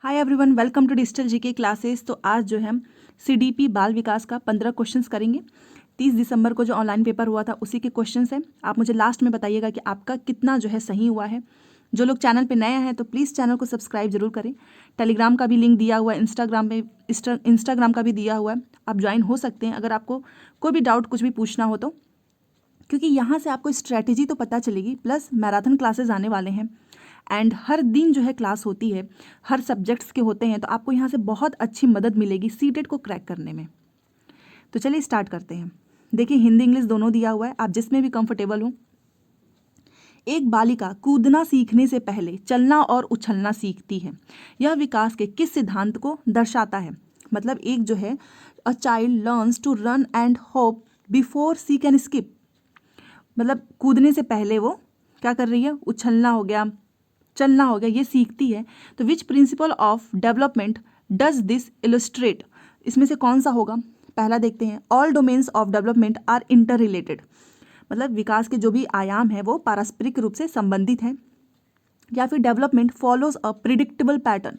Hi everyone, welcome to digital GK classes. तो आज जो है हम सीडीपी बाल विकास का 15 क्वेश्चंस करेंगे। 30 दिसंबर को जो ऑनलाइन पेपर हुआ था उसी के क्वेश्चंस हैं। आप मुझे लास्ट में बताइएगा कि आपका कितना जो है सही हुआ है। जो लोग चैनल पे नए हैं तो प्लीज़ चैनल को सब्सक्राइब जरूर करें। टेलीग्राम का भी लिंक दिया हुआ है, इंस्टाग्राम का भी दिया हुआ है, आप ज्वाइन हो सकते हैं अगर आपको कोई भी डाउट कुछ भी पूछना हो तो, क्योंकि यहाँ से आपको स्ट्रैटेजी तो पता चलेगी, प्लस मैराथन क्लासेस आने वाले हैं एंड हर दिन जो है क्लास होती है, हर सब्जेक्ट्स के होते हैं, तो आपको यहाँ से बहुत अच्छी मदद मिलेगी सीटेट को क्रैक करने में। तो चलिए स्टार्ट करते हैं। देखिए, हिंदी इंग्लिश दोनों दिया हुआ है, आप जिसमें भी कंफर्टेबल हो। एक बालिका कूदना सीखने से पहले चलना और उछलना सीखती है। यह विकास के किस सिद्धांत को दर्शाता है? मतलब एक जो है, a child learns to run and hop before she can skip. मतलब कूदने से पहले वो क्या कर रही है? उछलना हो गया, चलना हो गया, ये सीखती है। तो which principle of development does this illustrate? इसमें से कौन सा होगा? पहला देखते हैं, all domains of development are interrelated. मतलब विकास के जो भी आयाम है वो पारस्परिक रूप से संबंधित हैं। या फिर development follows a predictable pattern,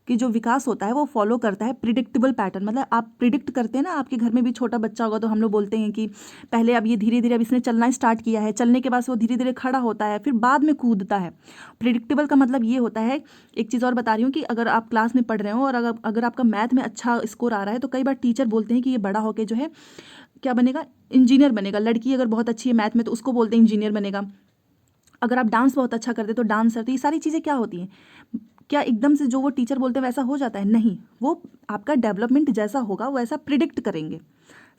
कि जो विकास होता है वो फॉलो करता है प्रिडिक्टेबल पैटर्न। मतलब आप प्रिडिक्ट करते हैं ना, आपके घर में भी छोटा बच्चा होगा तो हम लोग बोलते हैं कि पहले अब ये धीरे धीरे अब इसने चलना स्टार्ट किया है, चलने के बाद से वो धीरे धीरे खड़ा होता है, फिर बाद में कूदता है। प्रिडिक्टेबल का मतलब ये होता है। एक चीज़ और बता रही हूँ कि अगर आप क्लास में पढ़ रहे हो और अगर आपका मैथ में अच्छा स्कोर आ रहा है तो कई बार टीचर बोलते हैं कि ये बड़ा होकर जो है क्या बनेगा? इंजीनियर बनेगा। लड़की अगर बहुत अच्छी है मैथ में तो उसको बोलते हैं इंजीनियर बनेगा। अगर आप डांस बहुत अच्छा करते तो डांसर। तो ये सारी चीज़ें क्या होती हैं? क्या एकदम से जो वो टीचर बोलते हैं वैसा हो जाता है? नहीं, वो आपका डेवलपमेंट जैसा होगा वो ऐसा प्रिडिक्ट करेंगे।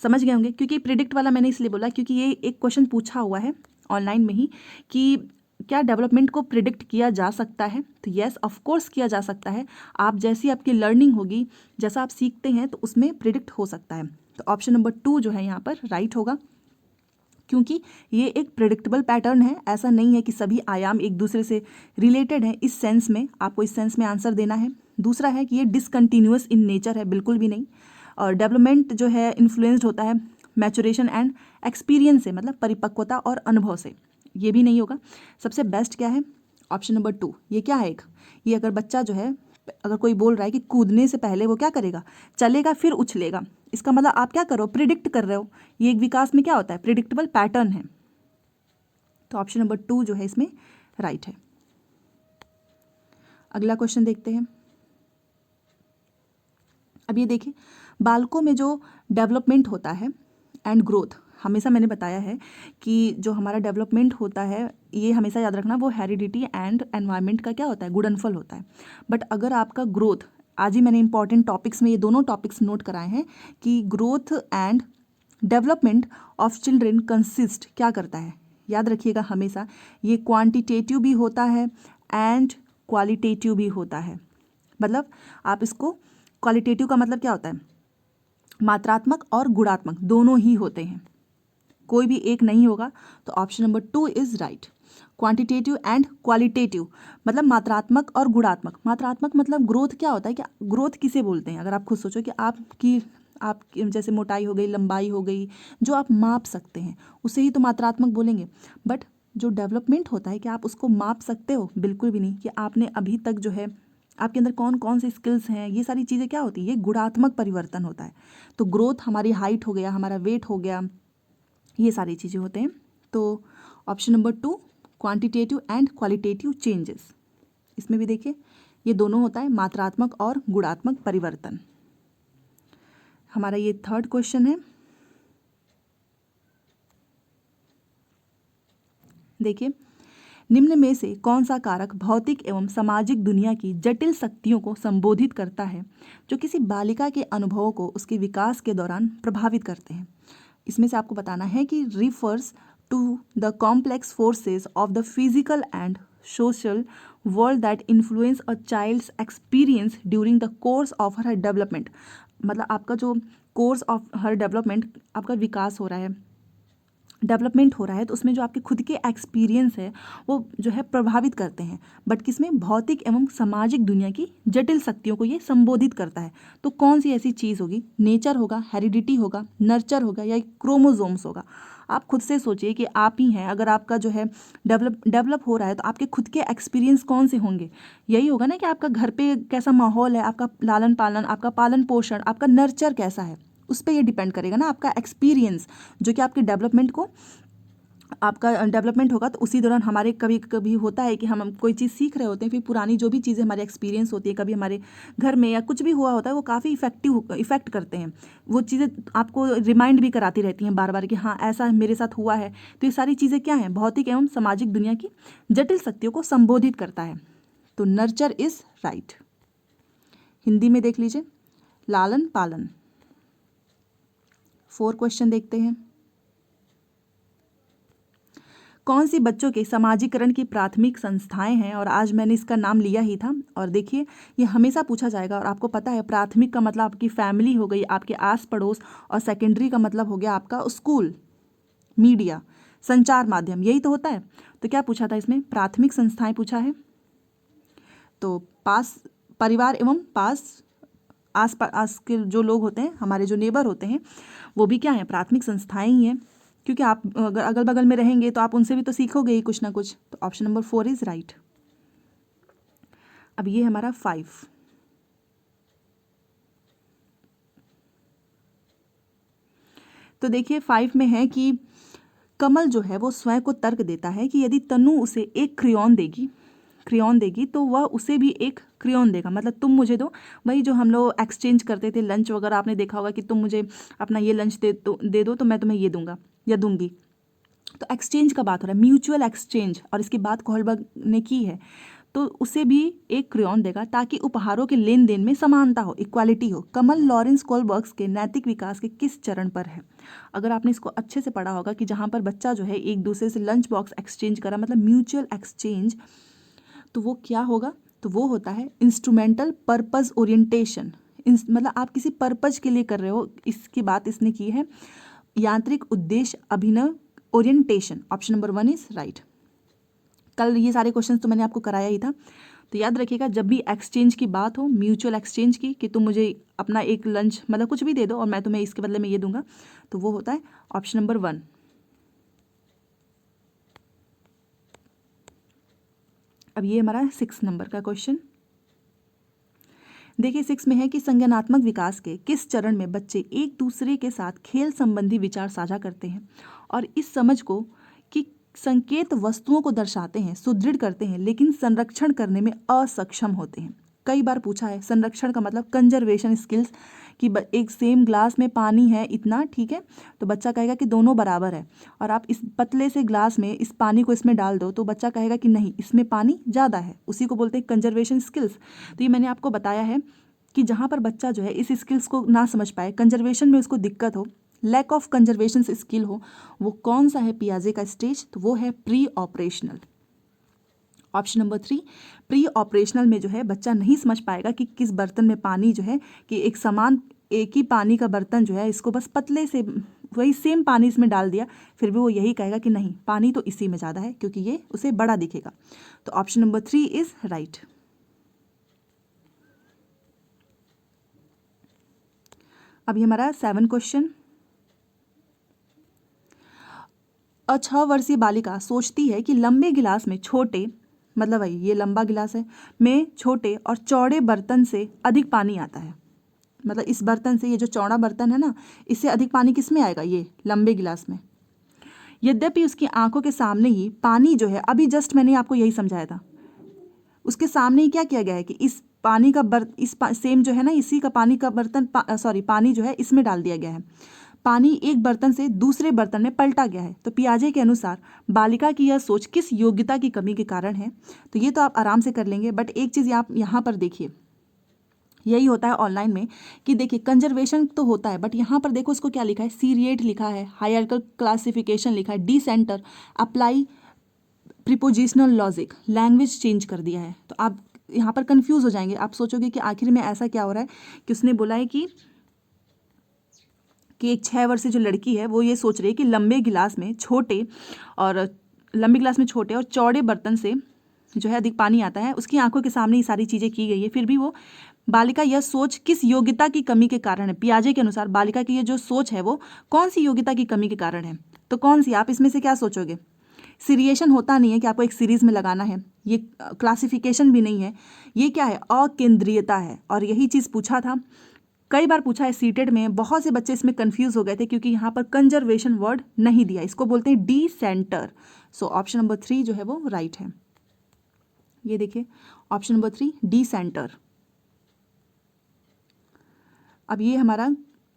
समझ गए होंगे? क्योंकि प्रिडिक्ट वाला मैंने इसलिए बोला क्योंकि ये एक क्वेश्चन पूछा हुआ है ऑनलाइन में ही कि क्या डेवलपमेंट को प्रिडिक्ट किया जा सकता है? तो येस, ऑफ कोर्स किया जा सकता है। आप जैसी आपकी लर्निंग होगी, जैसा आप सीखते हैं, तो उसमें प्रिडिक्ट हो सकता है। तो ऑप्शन नंबर 2 जो है यहाँ पर राइट होगा, क्योंकि ये एक प्रिडिक्टेबल पैटर्न है। ऐसा नहीं है कि सभी आयाम एक दूसरे से रिलेटेड हैं। इस सेंस में आपको इस सेंस में आंसर देना है। दूसरा है कि ये डिसकंटिन्यूअस इन नेचर है, बिल्कुल भी नहीं। और डेवलपमेंट जो है इन्फ्लुएंस्ड होता है मैचुरेशन एंड एक्सपीरियंस से, मतलब परिपक्वता और अनुभव से, ये भी नहीं होगा। सबसे बेस्ट क्या है? Option number 2। ये क्या है? ये अगर बच्चा जो है, अगर कोई बोल रहा है कि कूदने से पहले वो क्या करेगा? चलेगा फिर उछलेगा, इसका मतलब आप क्या कर रहे हो? प्रिडिक्ट कर रहे हो। ये एक विकास में क्या होता है? प्रिडिक्टेबल पैटर्न है। तो ऑप्शन नंबर 2 जो है इसमें राइट है। अगला क्वेश्चन देखते हैं। अब ये देखिए, बालकों में जो डेवलपमेंट होता है एंड ग्रोथ, हमेशा मैंने बताया है कि जो हमारा डेवलपमेंट होता है, ये हमेशा याद रखना, वो हेरिडिटी एंड एनवायरनमेंट का क्या होता है? गुणनफल होता है। बट अगर आपका ग्रोथ, आज ही मैंने इंपॉर्टेंट टॉपिक्स में ये दोनों टॉपिक्स नोट कराए हैं कि growth and development of children consist क्या करता है? याद रखिएगा हमेशा, ये क्वांटिटेटिव भी होता है एंड क्वालिटेटिव भी होता है। मतलब आप इसको, क्वालिटेटिव का मतलब क्या होता है? मात्रात्मक और गुणात्मक दोनों ही होते हैं, कोई भी एक नहीं होगा। तो option number 2 is right. Quantitative and qualitative मतलब मात्रात्मक और गुणात्मक। मात्रात्मक मतलब ग्रोथ क्या होता है? कि ग्रोथ किसे बोलते हैं? अगर आप खुद सोचो कि आपकी जैसे मोटाई हो गई, लंबाई हो गई, जो आप माप सकते हैं उसे ही तो मात्रात्मक बोलेंगे। बट जो डेवलपमेंट होता है, कि आप उसको माप सकते हो? बिल्कुल भी नहीं। कि आपने अभी तक जो है, आपके अंदर कौन कौन सी स्किल्स हैं, ये सारी चीज़ें क्या होती है? ये गुणात्मक परिवर्तन होता है। तो ग्रोथ हमारी हाइट हो गया, हमारा वेट हो गया, ये सारी चीज़ें होते हैं। तो option number 2 quantitative and qualitative changes, इसमें भी देखिए ये दोनों होता है, मात्रात्मक और गुणात्मक परिवर्तन। हमारा ये थर्ड क्वेश्चन है। देखिए, निम्न में से कौन सा कारक भौतिक एवं सामाजिक दुनिया की जटिल शक्तियों को संबोधित करता है जो किसी बालिका के अनुभवों को उसके विकास के दौरान प्रभावित करते हैं? इसमें से आपको बताना है कि refers to the complex forces of the physical and social world that influence a child's experience during the course of her development. मतलब आपका जो कोर्स ऑफ हर डेवलपमेंट, आपका विकास हो रहा है, डेवलपमेंट हो रहा है, तो उसमें जो आपके खुद के एक्सपीरियंस है वो जो है प्रभावित करते हैं। बट किसमें? भौतिक एवं सामाजिक दुनिया की जटिल शक्तियों को ये संबोधित करता है। तो कौन सी ऐसी चीज़ होगी? नेचर होगा, हेरिडिटी होगा, नर्चर होगा, या क्रोमोजोम्स होगा? आप खुद से सोचिए कि आप ही हैं, अगर आपका जो है डेवलप हो रहा है तो आपके खुद के एक्सपीरियंस कौन से होंगे। यही होगा ना कि आपका घर पे कैसा माहौल है, आपका लालन पालन, आपका पालन पोषण, आपका नर्चर कैसा है, उस पर ये डिपेंड करेगा ना आपका एक्सपीरियंस, जो कि आपके डेवलपमेंट को, आपका डेवलपमेंट होगा तो उसी दौरान हमारे कभी कभी होता है कि हम कोई चीज़ सीख रहे होते हैं, फिर पुरानी जो भी चीज़ें हमारे एक्सपीरियंस होती है, कभी हमारे घर में या कुछ भी हुआ होता है, वो काफ़ी इफेक्ट करते हैं। वो चीज़ें आपको रिमाइंड भी कराती रहती हैं बार बार कि हाँ ऐसा मेरे साथ हुआ है। तो ये सारी चीज़ें क्या हैं, भौतिक एवं सामाजिक दुनिया की जटिल शक्तियों को संबोधित करता है। तो नर्चर इज राइट। हिंदी में देख लीजिए, लालन पालन। 4 क्वेश्चन देखते हैं। कौन सी बच्चों के समाजीकरण की प्राथमिक संस्थाएं हैं, और आज मैंने इसका नाम लिया ही था। और देखिए ये हमेशा पूछा जाएगा, और आपको पता है प्राथमिक का मतलब आपकी फैमिली हो गई, आपके आस पड़ोस, और सेकेंडरी का मतलब हो गया आपका स्कूल, मीडिया, संचार माध्यम, यही तो होता है। तो क्या पूछा था इसमें, प्राथमिक संस्थाएं पूछा है। तो पास परिवार एवं आस के जो लोग होते हैं, हमारे जो नेबर होते हैं, वो भी क्या है, प्राथमिक संस्थाएं ही हैं, क्योंकि आप अगर अगल बगल में रहेंगे तो आप उनसे भी तो सीखोगे ही कुछ ना कुछ। तो ऑप्शन नंबर 4 इज राइट। अब ये हमारा 5। तो देखिए 5 में है कि कमल जो है वो स्वयं को तर्क देता है कि यदि तनु उसे एक क्रेयॉन देगी तो वह उसे भी एक क्रेयॉन देगा। मतलब तुम मुझे दो, वही जो हम लोग एक्सचेंज करते थे लंच वगैरह, आपने देखा होगा कि तुम मुझे अपना ये लंच दे दो तो मैं तुम्हें ये दूंगा या दूंगी। तो एक्सचेंज का बात हो रहा है, म्यूचुअल एक्सचेंज, और इसकी बात कोहलबर्ग ने की है। तो उसे भी एक क्रेयॉन देगा ताकि उपहारों के लेन देन में समानता हो, इक्वालिटी हो। कमल लॉरेंस कोहलबर्ग के नैतिक विकास के किस चरण पर है। अगर आपने इसको अच्छे से पढ़ा होगा कि जहाँ पर बच्चा जो है एक दूसरे से लंच बॉक्स एक्सचेंज करा, मतलब म्यूचुअल एक्सचेंज, तो वो क्या होगा, तो वो होता है इंस्ट्रूमेंटल पर्पस ओरिएंटेशन। मतलब आप किसी पर्पज के लिए कर रहे हो, इसकी बात इसने की है। यांत्रिक उद्देश्य अभिनव orientation. Option number 1 is right. कल ये सारे क्वेश्चन तो मैंने आपको कराया ही था, तो याद रखिएगा जब भी एक्सचेंज की बात हो, म्यूचुअल एक्सचेंज की, कि तुम मुझे अपना एक लंच मतलब कुछ भी दे दो और मैं तुम्हें इसके बदले में ये दूंगा, तो वो होता है ऑप्शन नंबर 1। अब ये हमारा 6 नंबर का क्वेश्चन। देखिए 6 में है कि संज्ञानात्मक विकास के किस चरण में बच्चे एक दूसरे के साथ खेल संबंधी विचार साझा करते हैं और इस समझ को कि संकेत वस्तुओं को दर्शाते हैं, सुदृढ़ करते हैं, लेकिन संरक्षण करने में असक्षम होते हैं। कई बार पूछा है, संरक्षण का मतलब कंजर्वेशन स्किल्स, कि एक सेम ग्लास में पानी है इतना, ठीक है, तो बच्चा कहेगा कि दोनों बराबर है, और आप इस पतले से ग्लास में इस पानी को इसमें डाल दो तो बच्चा कहेगा कि नहीं इसमें पानी ज़्यादा है, उसी को बोलते हैं कंजर्वेशन स्किल्स। तो ये मैंने आपको बताया है कि जहाँ पर बच्चा जो है इस स्किल्स को ना समझ पाए, कंजर्वेशन में उसको दिक्कत हो, लैक ऑफ कंजर्वेशन स्किल हो, वो कौन सा है पियाजे का स्टेज, तो वो है pre operational. Option number 3, pre operational में जो है बच्चा नहीं समझ पाएगा कि किस बर्तन में पानी जो है, कि एक ही पानी का बर्तन जो है, इसको बस पतले से वही सेम पानी इसमें डाल दिया, फिर भी वो यही कहेगा कि नहीं पानी तो इसी में ज़्यादा है, क्योंकि ये उसे बड़ा दिखेगा। तो ऑप्शन नंबर 3 इज राइट। अब ये हमारा 7 क्वेश्चन। 6 वर्षीय बालिका सोचती है कि लंबे गिलास में छोटे, मतलब भाई ये लंबा गिलास है, में छोटे और चौड़े बर्तन से अधिक पानी आता है। मतलब इस बर्तन से, ये जो चौड़ा बर्तन है ना, इससे अधिक पानी किस में आएगा, ये लंबे गिलास में। यद्यपि उसकी आंखों के सामने ही पानी जो है, अभी जस्ट मैंने आपको यही समझाया था, उसके सामने ही क्या किया गया है कि इस पानी का सेम जो है ना, इसी का पानी का बर्तन पानी जो है इसमें डाल दिया गया है। पानी एक बर्तन से दूसरे बर्तन में पलटा गया है। तो पियाजे के अनुसार बालिका की यह सोच किस योग्यता की कमी के कारण है। तो ये तो आप आराम से कर लेंगे, बट एक चीज़ आप यहाँ पर देखिए, यही होता है ऑनलाइन में कि देखिए कंजर्वेशन तो होता है, बट यहाँ पर देखो इसको क्या लिखा है, सीरिएट लिखा है, हायरार्किकल क्लासिफिकेशन लिखा है, D centre, apply prepositional logic, language change कर दिया है। तो आप यहाँ पर कंफ्यूज हो जाएंगे, आप सोचोगे कि आखिर में ऐसा क्या हो रहा है कि उसने बोला है कि एक 6 वर्षीय जो लड़की है वो ये सोच रही है कि लंबे गिलास में छोटे और चौड़े बर्तन से जो है अधिक पानी आता है। उसकी आंखों के सामने ये सारी चीज़ें की गई है, फिर भी वो बालिका यह सोच किस योग्यता की कमी के कारण है। पियाजे के अनुसार बालिका की ये जो सोच है वो कौन सी योग्यता की कमी के कारण है। तो कौन सी, आप इसमें से क्या सोचोगे? सीरिएशन होता नहीं है कि आपको एक सीरीज में लगाना है, ये क्लासिफिकेशन भी नहीं है, ये क्या है? अकेंद्रीयता है। और यही चीज़ पूछा था, कई बार पूछा है सीटेड में, बहुत से बच्चे इसमें कंफ्यूज हो गए थे क्योंकि यहाँ पर कंजर्वेशन वर्ड नहीं दिया, इसको बोलते हैं D centre. So option number 3 जो है वो राइट है। ये देखिए ऑप्शन नंबर 3 डी सेंटर। अब ये हमारा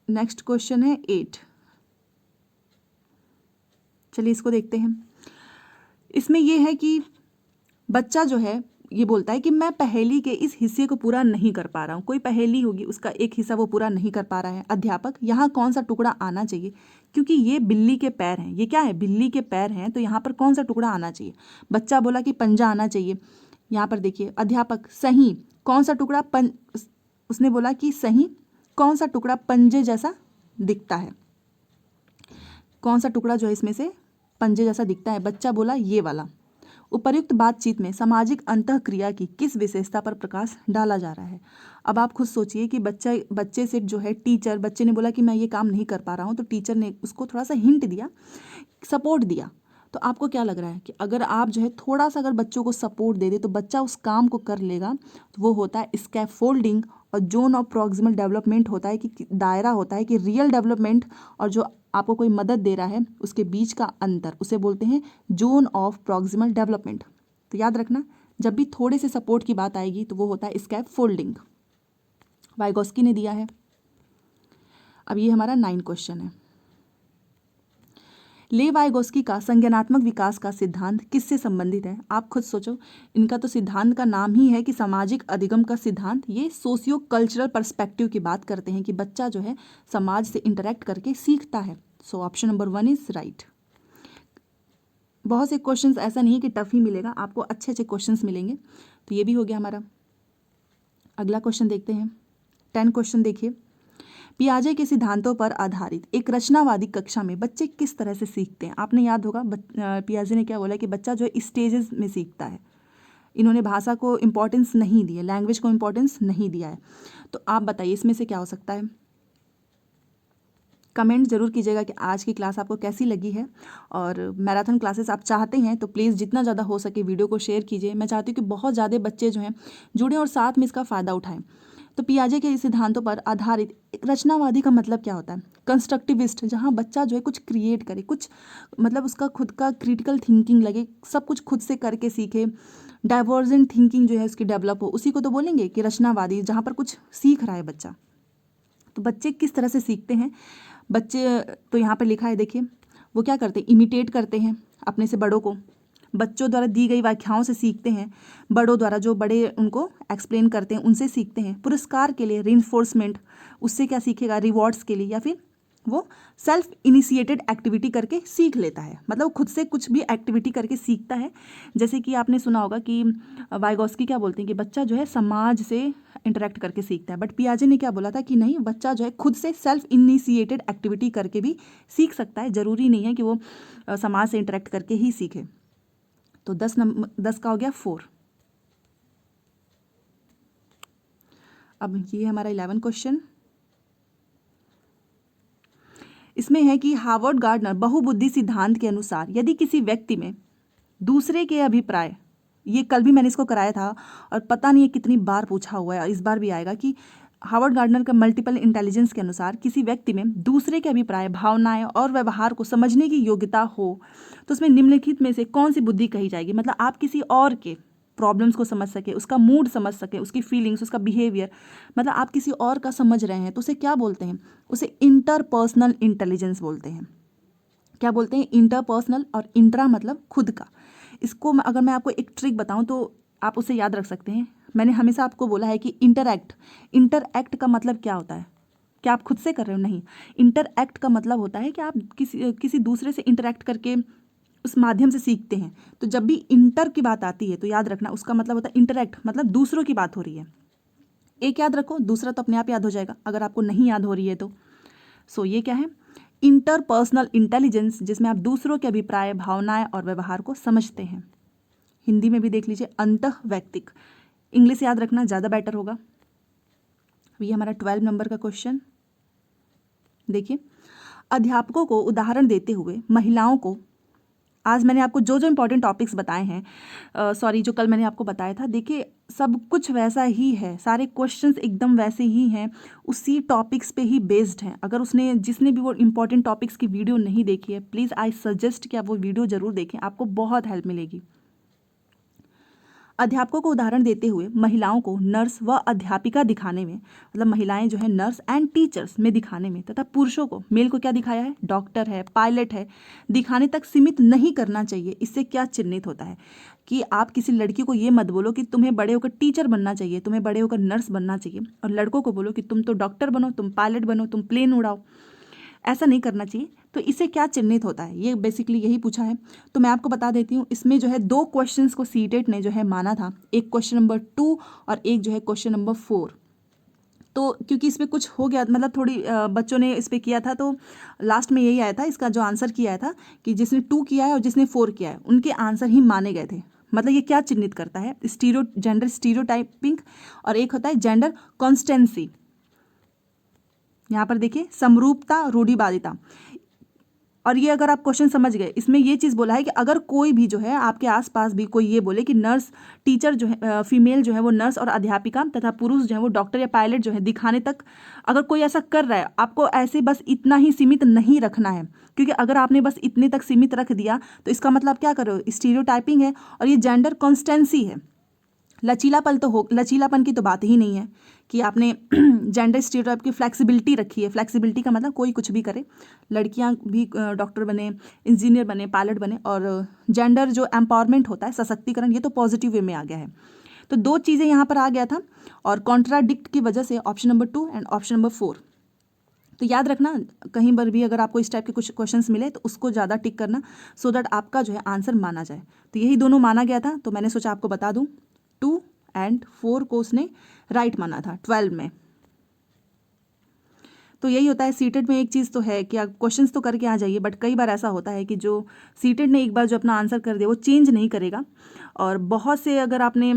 नेक्स्ट क्वेश्चन है 8। चलिए इसको देखते हैं। इसमें ये है कि बच्चा जो है ये बोलता है कि मैं पहेली के इस हिस्से को पूरा नहीं कर पा रहा हूँ। कोई पहेली होगी, उसका एक हिस्सा वो पूरा नहीं कर पा रहा है। अध्यापक, यहाँ कौन सा टुकड़ा आना चाहिए? क्योंकि ये बिल्ली के पैर हैं, ये क्या है? बिल्ली के पैर हैं, तो यहाँ पर कौन सा टुकड़ा आना चाहिए? बच्चा बोला कि पंजा आना चाहिए। यहाँ पर देखिए अध्यापक, सही कौन सा टुकड़ा उसने बोला कि सही कौन सा टुकड़ा पंजे जैसा दिखता है? कौन सा टुकड़ा जो है इसमें से पंजे जैसा दिखता है? बच्चा बोला ये वाला। उपर्युक्त बातचीत में सामाजिक अंतःक्रिया की किस विशेषता पर प्रकाश डाला जा रहा है? अब आप खुद सोचिए कि बच्चे से जो है टीचर, बच्चे ने बोला कि मैं ये काम नहीं कर पा रहा हूँ, तो टीचर ने उसको थोड़ा सा हिंट दिया, सपोर्ट दिया। तो आपको क्या लग रहा है कि अगर आप जो है थोड़ा सा अगर बच्चों को सपोर्ट दे दे तो बच्चा उस काम को कर लेगा? तो वो होता है स्कैफोल्डिंग। और जोन ऑफ प्रॉक्सिमल डेवलपमेंट होता है कि दायरा होता है कि रियल डेवलपमेंट और जो आपको कोई मदद दे रहा है उसके बीच का अंतर, उसे बोलते हैं जोन ऑफ प्रॉक्सिमल डेवलपमेंट। तो याद रखना, जब भी थोड़े से सपोर्ट की बात आएगी तो वो होता है स्कैफोल्डिंग। वाइगोस्की ने दिया है। अब ये हमारा 9 क्वेश्चन है। ले वाइगोस्की का संज्ञानात्मक विकास का सिद्धांत किससे संबंधित है? आप खुद सोचो, इनका तो सिद्धांत का नाम ही है कि सामाजिक अधिगम का सिद्धांत। ये सोशियो कल्चरल पर्सपेक्टिव की बात करते हैं कि बच्चा जो है समाज से इंटरेक्ट करके सीखता है। So option number 1 is right. बहुत से क्वेश्चंस ऐसा नहीं है कि टफ ही मिलेगा, आपको अच्छे अच्छे क्वेश्चंस मिलेंगे। तो ये भी हो गया हमारा। अगला क्वेश्चन देखते हैं। 10 क्वेश्चन देखिए। पियाजे के सिद्धांतों पर आधारित एक रचनावादी कक्षा में बच्चे किस तरह से सीखते हैं? आपने याद होगा पियाजे ने क्या बोला कि बच्चा जो है स्टेजेस में सीखता है। इन्होंने भाषा को इम्पोर्टेंस नहीं दी है, लैंग्वेज को इम्पोर्टेंस नहीं दिया है। तो आप बताइए इसमें से क्या हो सकता है? कमेंट जरूर कीजिएगा कि आज की क्लास आपको कैसी लगी है। और मैराथन क्लासेस आप चाहते हैं तो प्लीज़ जितना ज़्यादा हो सके वीडियो को शेयर कीजिए। मैं चाहती हूँ कि बहुत ज़्यादा बच्चे जो हैं जुड़ें और साथ में इसका फ़ायदा उठाएं। तो पियाजे के सिद्धांतों पर आधारित एक रचनावादी का मतलब क्या होता है? कंस्ट्रक्टिविस्ट, जहाँ बच्चा जो है कुछ क्रिएट करे, कुछ मतलब उसका खुद का क्रिटिकल थिंकिंग लगे, सब कुछ खुद से करके सीखे, डाइवर्जेंट थिंकिंग जो है उसकी डेवलप हो, उसी को तो बोलेंगे कि रचनावादी, जहाँ पर कुछ सीख रहा है बच्चा। तो बच्चे किस तरह से सीखते हैं? बच्चे तो यहाँ पर लिखा है, देखिए वो क्या करते हैं? इमिटेट करते हैं अपने से बड़ों को, बच्चों द्वारा दी गई व्याख्याओं से सीखते हैं, बड़ों द्वारा जो बड़े उनको एक्सप्लेन करते हैं उनसे सीखते हैं, पुरस्कार के लिए रीइंफोर्समेंट, उससे क्या सीखेगा? रिवॉर्ड्स के लिए, या फिर वो सेल्फ इनिशिएटेड एक्टिविटी करके सीख लेता है, मतलब खुद से कुछ भी एक्टिविटी करके सीखता है। जैसे कि आपने सुना होगा कि वाइगोस्की क्या बोलते हैं कि बच्चा जो है समाज से इंटरेक्ट करके सीखता है, बट पियाजे ने क्या बोला था कि नहीं, बच्चा जो है खुद से सेल्फ इनिशिएटेड एक्टिविटी करके भी सीख सकता है, ज़रूरी नहीं है कि वो समाज से इंटरेक्ट करके ही सीखे। तो 10 का हो गया 4। अब ये हमारा 11 क्वेश्चन। इसमें है कि हार्वर्ड गार्डनर बहुबुद्धि सिद्धांत के अनुसार यदि किसी व्यक्ति में दूसरे के अभिप्राय, ये कल भी मैंने इसको कराया था और पता नहीं है कितनी बार पूछा हुआ है और इस बार भी आएगा, कि हार्वर्ड गार्डनर का मल्टीपल इंटेलिजेंस के अनुसार किसी व्यक्ति में दूसरे के अभिप्राय, भावनाएं और व्यवहार को समझने की योग्यता हो तो उसमें निम्नलिखित में से कौन सी बुद्धि कही जाएगी? मतलब आप किसी और के प्रॉब्लम्स को समझ सके, उसका मूड समझ सके, उसकी फीलिंग्स, उसका बिहेवियर, मतलब आप किसी और का समझ रहे हैं तो उसे क्या बोलते हैं? उसे इंटरपर्सनल इंटेलिजेंस बोलते हैं। क्या बोलते हैं? इंटरपर्सनल। और इंट्रा मतलब खुद का। इसको अगर मैं आपको एक ट्रिक बताऊं तो आप उसे याद रख सकते हैं। मैंने हमेशा आपको बोला है कि इंटरएक्ट का मतलब क्या होता है? क्या आप खुद से कर रहे हो? नहीं, इंटरएक्ट का मतलब होता है कि आप किसी दूसरे से इंटरैक्ट करके उस माध्यम से सीखते हैं। तो जब भी इंटर की बात आती है तो याद रखना उसका मतलब होता है इंटरैक्ट, मतलब दूसरों की बात हो रही है। एक याद रखो, दूसरा तो अपने आप याद हो जाएगा अगर आपको नहीं याद हो रही है तो। सो ये क्या है? इंटरपर्सनल इंटेलिजेंस, जिसमें आप दूसरों के अभिप्राय, भावनाएं और व्यवहार को समझते हैं। हिंदी में भी देख लीजिए, अंतःवैयक्तिक। इंग्लिश याद रखना ज़्यादा बेटर होगा। ये हमारा 12 नंबर का क्वेश्चन देखिए। अध्यापकों को उदाहरण देते हुए महिलाओं को, आज मैंने आपको जो जो इम्पोर्टेंट टॉपिक्स बताए हैं, सॉरी जो कल मैंने आपको बताया था, देखिए सब कुछ वैसा ही है, सारे क्वेश्चंस एकदम वैसे ही हैं, उसी टॉपिक्स पे ही बेस्ड हैं। अगर जिसने भी वो इम्पोर्टेंट टॉपिक्स की वीडियो नहीं देखी है, प्लीज़ आई सजेस्ट कि आप वो वीडियो ज़रूर देखें, आपको बहुत हेल्प मिलेगी। अध्यापकों को उदाहरण देते हुए महिलाओं को नर्स व अध्यापिका दिखाने में, मतलब महिलाएं जो है नर्स एंड टीचर्स में दिखाने में, तथा पुरुषों को, मेल को क्या दिखाया है, डॉक्टर है, पायलट है, दिखाने तक सीमित नहीं करना चाहिए। इससे क्या चिन्हित होता है कि आप किसी लड़की को ये मत बोलो कि तुम्हें बड़े होकर टीचर बनना चाहिए, तुम्हें बड़े होकर नर्स बनना चाहिए, और लड़कों को बोलो कि तुम तो डॉक्टर बनो, तुम पायलट बनो, तुम प्लेन उड़ाओ। ऐसा नहीं करना चाहिए। तो इससे क्या चिन्हित होता है, ये बेसिकली यही पूछा है। तो मैं आपको बता देती हूँ, इसमें जो है 2 क्वेश्चंस को सीटेट ने जो है माना था, एक क्वेश्चन नंबर 2 और एक जो है क्वेश्चन नंबर 4। तो क्योंकि इसमें कुछ हो गया, मतलब थोड़ी बच्चों ने इस पर किया था, तो लास्ट में यही आया था, इसका जो आंसर किया था कि जिसने 2 किया है और जिसने 4 किया है उनके आंसर ही माने गए थे। मतलब ये क्या चिन्हित करता है, जेंडर स्टीरियोटाइपिंग, और एक होता है जेंडर कॉन्स्टेंसी। यहाँ पर देखिए समरूपता, रूढ़िवादिता। और ये अगर आप क्वेश्चन समझ गए, इसमें ये चीज़ बोला है कि अगर कोई भी जो है आपके आसपास भी कोई ये बोले कि नर्स टीचर जो है, फीमेल जो है वो नर्स और अध्यापिका तथा पुरुष जो है वो डॉक्टर या पायलट जो है दिखाने तक, अगर कोई ऐसा कर रहा है, आपको ऐसे बस इतना ही सीमित नहीं रखना है। क्योंकि अगर आपने बस इतने तक सीमित रख दिया तो इसका मतलब क्या करो, स्टीरियोटाइपिंग है, और ये जेंडर कॉन्स्टेंसी है। लचीलापन की तो बात ही नहीं है कि आपने जेंडर स्टीरियोटाइप की फ्लेक्सिबिलिटी रखी है। फ्लेक्सिबिलिटी का मतलब कोई कुछ भी करे, लड़कियां भी डॉक्टर बने, इंजीनियर बने, पायलट बने, और जेंडर जो एम्पावरमेंट होता है, सशक्तिकरण, ये तो पॉजिटिव वे में आ गया है। तो 2 चीज़ें यहाँ पर आ गया था, और कॉन्ट्राडिक्ट की वजह से option number 2 and option number 4। तो याद रखना, कहीं पर भी अगर आपको इस टाइप के कुछ क्वेश्चंस मिले तो उसको ज़्यादा टिक करना, सो दैट आपका जो है आंसर माना जाए। तो यही दोनों माना गया था, तो मैंने सोचा आपको बता दूं। 2 एंड 4 को उसने राइट माना था 12 में। तो यही होता है सीटेट में। एक चीज़ तो है कि आप क्वेश्चंस तो करके आ जाइए, बट कई बार ऐसा होता है कि जो सीटेट ने एक बार जो अपना आंसर कर दिया वो चेंज नहीं करेगा। और बहुत से अगर आपने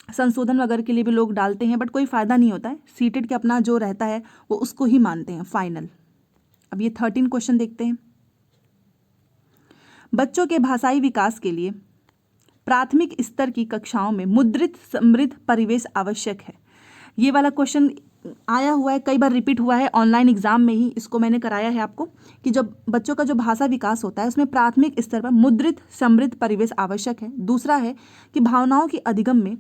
संशोधन वगैरह के लिए भी लोग डालते हैं, बट कोई फ़ायदा नहीं होता है। सीटेट के अपना जो रहता है वो उसको ही मानते हैं फाइनल। अब ये 13 क्वेश्चन देखते हैं। बच्चों के भाषाई विकास के लिए प्राथमिक स्तर की कक्षाओं में मुद्रित समृद्ध परिवेश आवश्यक है। ये वाला क्वेश्चन आया हुआ है, कई बार रिपीट हुआ है ऑनलाइन एग्जाम में ही, इसको मैंने कराया है आपको, कि जब बच्चों का जो भाषा विकास होता है उसमें प्राथमिक स्तर पर मुद्रित समृद्ध परिवेश आवश्यक है। दूसरा है कि भावनाओं की अधिगम में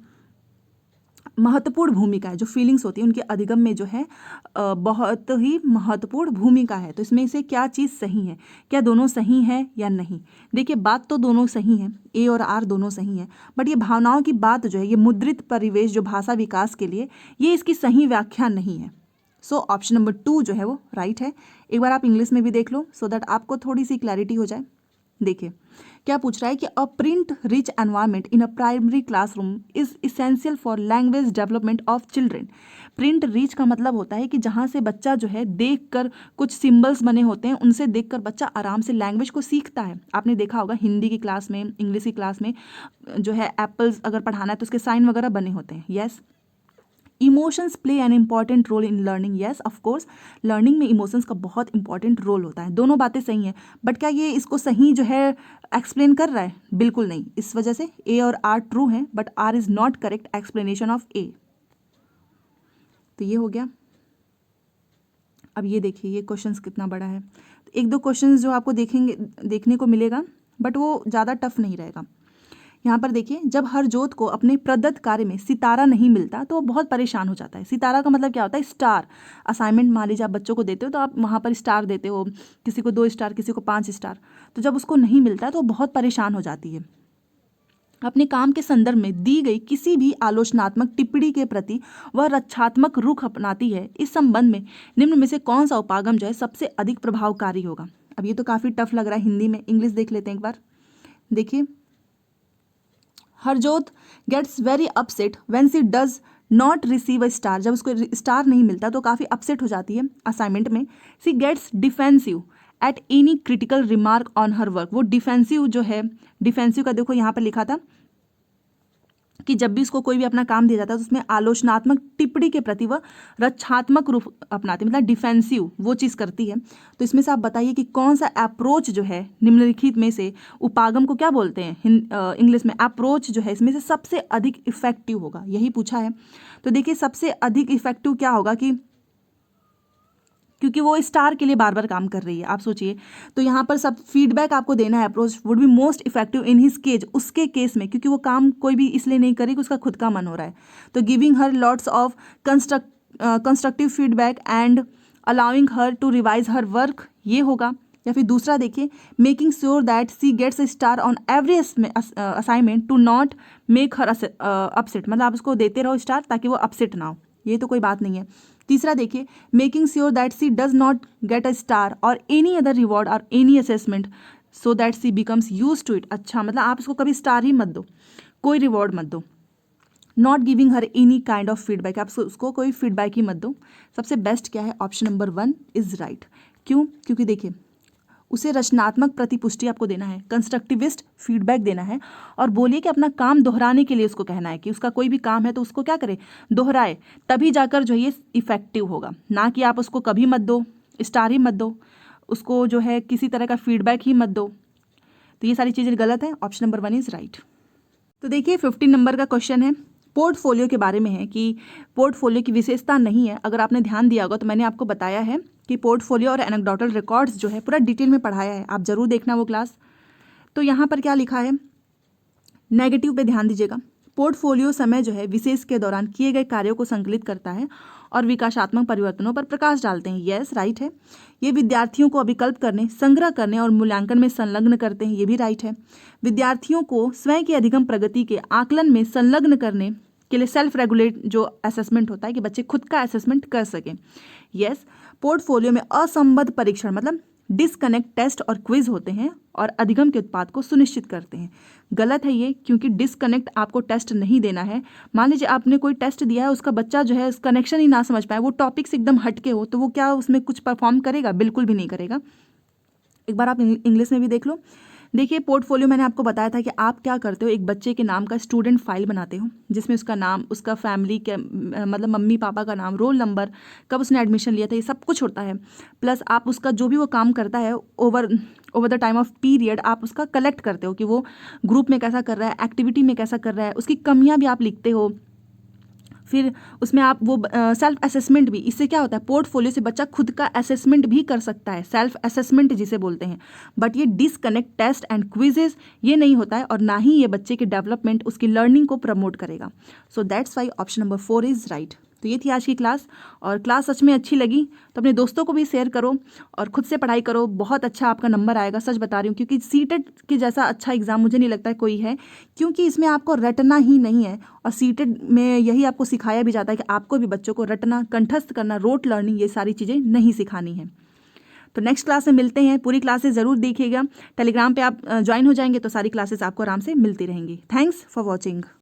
महत्वपूर्ण भूमिका है, जो फीलिंग्स होती है उनके अधिगम में जो है बहुत ही महत्वपूर्ण भूमिका है। तो इसमें से क्या चीज़ सही है, क्या दोनों सही है या नहीं? देखिए बात तो दोनों सही है, ए और आर दोनों सही है, बट ये भावनाओं की बात जो है, ये मुद्रित परिवेश जो भाषा विकास के लिए, ये इसकी सही व्याख्या नहीं है। सो ऑप्शन नंबर 2 जो है वो राइट है। एक बार आप इंग्लिश में भी देख लो, सो दैट आपको थोड़ी सी क्लैरिटी हो जाए। देखिए क्या पूछ रहा है कि a print rich environment in a primary classroom is essential for language development of children. Print rich का मतलब होता है कि जहाँ से बच्चा जो है देखकर, कुछ सिंबल्स बने होते हैं उनसे देखकर बच्चा आराम से लैंग्वेज को सीखता है। आपने देखा होगा हिंदी की क्लास में, इंग्लिश की क्लास में जो है एप्पल्स अगर पढ़ाना है तो उसके साइन वगैरह बने होते हैं। Yes, emotions play an important role in learning. Yes of course, learning में इमोशंस का बहुत इंपॉर्टेंट रोल होता है। दोनों बातें सही हैं, बट क्या ये इसको सही जो है एक्सप्लेन कर रहा है? बिल्कुल नहीं। इस वजह से ए और आर ट्रू हैं, but R is not correct explanation of A. तो ये हो गया। अब ये देखिए ये क्वेश्चंस कितना बड़ा है। तो 1-2 क्वेश्चंस जो आपको देखने को मिलेगा, बट वो ज़्यादा टफ नहीं रहेगा। यहाँ पर देखिए, जब हरजोत को अपने प्रदत्त कार्य में सितारा नहीं मिलता तो वो बहुत परेशान हो जाता है। सितारा का मतलब क्या होता है? स्टार। असाइनमेंट मान लीजिए आप बच्चों को देते हो तो आप वहाँ पर स्टार देते हो, किसी को 2 स्टार, किसी को 5 स्टार। तो जब उसको नहीं मिलता तो वो बहुत परेशान हो जाती है। अपने काम के संदर्भ में दी गई किसी भी आलोचनात्मक टिप्पणी के प्रति वह रक्षात्मक रुख अपनाती है। इस संबंध में निम्न में से कौन सा उपागम जो है सबसे अधिक प्रभावकारी होगा? अब ये तो काफ़ी टफ लग रहा है हिंदी में, इंग्लिश देख लेते हैं एक बार। देखिए, Harjot gets very upset when she does not receive a star. जब उसको स्टार नहीं मिलता तो काफ़ी अपसेट हो जाती है असाइनमेंट में। She gets defensive at any critical remark on her work. वो डिफेंसिव जो है, डिफेंसिव का देखो यहाँ पर लिखा था कि जब भी उसको कोई भी अपना काम दिया जाता है तो उसमें आलोचनात्मक टिप्पणी के प्रति वह रक्षात्मक रूप अपनाती है, मतलब डिफेंसिव वो चीज़ करती है। तो इसमें से आप बताइए कि कौन सा अप्रोच जो है निम्नलिखित में से उपागम को क्या बोलते हैं इंग्लिश में, अप्रोच जो है इसमें से सबसे अधिक इफेक्टिव होगा, यही पूछा है। तो देखिए सबसे अधिक इफेक्टिव क्या होगा कि क्योंकि वो स्टार के लिए बार बार काम कर रही है, आप सोचिए। तो यहाँ पर सब फीडबैक आपको देना है, approach would be most effective in his case, उसके केस में, क्योंकि वो काम कोई भी इसलिए नहीं करेगी उसका खुद का मन हो रहा है। तो giving her lots of constructive feedback and allowing her to revise her work, ये होगा। या फिर दूसरा देखिए, making sure that she gets a star on every assignment to not make her upset, मतलब आप उसको देते रहो स्टार ताकि वो अपसेट ना हो, ये तो कोई बात नहीं है। तीसरा देखिए, making sure that she does not get a star or any other reward or any assessment so that she becomes use to it. अच्छा, मतलब आप उसको कभी स्टार ही मत दो, कोई रिवॉर्ड मत दो। Not giving her any kind of feedback, आप उसको कोई फीडबैक ही मत दो। सबसे बेस्ट क्या है, ऑप्शन नंबर 1 इज राइट। क्यों? क्योंकि देखिए उसे रचनात्मक प्रतिपुष्टि आपको देना है, कंस्ट्रक्टिविस्ट फीडबैक देना है, और बोलिए कि अपना काम दोहराने के लिए उसको कहना है कि उसका कोई भी काम है तो उसको क्या करे, दोहराए, तभी जाकर जो है ये इफेक्टिव होगा। ना कि आप उसको कभी मत दो, स्टार ही मत दो, उसको जो है किसी तरह का फीडबैक ही मत दो। तो ये सारी चीज़ें गलत है, ऑप्शन नंबर 1 इज राइट। तो देखिए 15 नंबर का क्वेश्चन है, पोर्टफोलियो के बारे में है कि पोर्टफोलियो की विशेषता नहीं है। अगर आपने ध्यान दिया होगा तो मैंने आपको बताया है कि पोर्टफोलियो और एनेक्डोटल रिकॉर्ड्स जो है पूरा डिटेल में पढ़ाया है, आप ज़रूर देखना वो क्लास। तो यहाँ पर क्या लिखा है, नेगेटिव पे ध्यान दीजिएगा। पोर्टफोलियो समय जो है विशेष के दौरान किए गए कार्यों को संकलित करता है और विकासात्मक परिवर्तनों पर प्रकाश डालते हैं। यस, राइट है। ये विद्यार्थियों को अभिकल्प करने, संग्रह करने और मूल्यांकन में संलग्न करते हैं। ये भी राइट है। विद्यार्थियों को स्वयं की अधिगम प्रगति के आकलन में संलग्न करने के लिए सेल्फ रेगुलेट जो असेसमेंट होता है कि बच्चे खुद का असेसमेंट कर सकें। यस, पोर्टफोलियो में असंबद्ध परीक्षण मतलब डिसकनेक्ट टेस्ट और क्विज होते हैं और अधिगम के उत्पाद को सुनिश्चित करते हैं। गलत है ये, क्योंकि डिसकनेक्ट आपको टेस्ट नहीं देना है। मान लीजिए आपने कोई टेस्ट दिया है, उसका बच्चा जो है कनेक्शन ही ना समझ पाए, वो टॉपिक से एकदम हटके हो, तो वो क्या उसमें कुछ परफॉर्म करेगा? बिल्कुल भी नहीं करेगा। एक बार आप इंग्लिश में भी देख लो। देखिए पोर्टफोलियो मैंने आपको बताया था कि आप क्या करते हो, एक बच्चे के नाम का स्टूडेंट फाइल बनाते हो जिसमें उसका नाम, उसका फैमिली के मतलब मम्मी पापा का नाम, रोल नंबर, कब उसने एडमिशन लिया था, ये सब कुछ होता है। प्लस आप उसका जो भी वो काम करता है over the time of period आप उसका कलेक्ट करते हो कि वो ग्रुप में कैसा कर रहा है, एक्टिविटी में कैसा कर रहा है, उसकी कमियाँ भी आप लिखते हो। फिर उसमें आप वो सेल्फ असेसमेंट भी, इससे क्या होता है पोर्टफोलियो से बच्चा खुद का असेसमेंट भी कर सकता है, सेल्फ असेसमेंट जिसे बोलते हैं। बट ये डिसकनेक्ट टेस्ट एंड क्विजेज ये नहीं होता है और ना ही ये बच्चे के डेवलपमेंट, उसकी लर्निंग को प्रमोट करेगा। So that's why option number 4 is right. तो ये थी आज की क्लास, और क्लास सच में अच्छी लगी तो अपने दोस्तों को भी शेयर करो और खुद से पढ़ाई करो, बहुत अच्छा आपका नंबर आएगा, सच बता रही हूँ। क्योंकि सीटेट के जैसा अच्छा एग्जाम मुझे नहीं लगता है कोई है, क्योंकि इसमें आपको रटना ही नहीं है, और सीटेट में यही आपको सिखाया भी जाता है कि आपको भी बच्चों को रटना, कंठस्थ करना, रोट लर्निंग, ये सारी चीज़ें नहीं सिखानी है। तो नेक्स्ट क्लास में मिलते हैं, पूरी क्लासेस ज़रूर देखिएगा, टेलीग्राम पे आप ज्वाइन हो जाएंगे तो सारी क्लासेस आपको आराम से मिलती रहेंगी। Thanks for watching.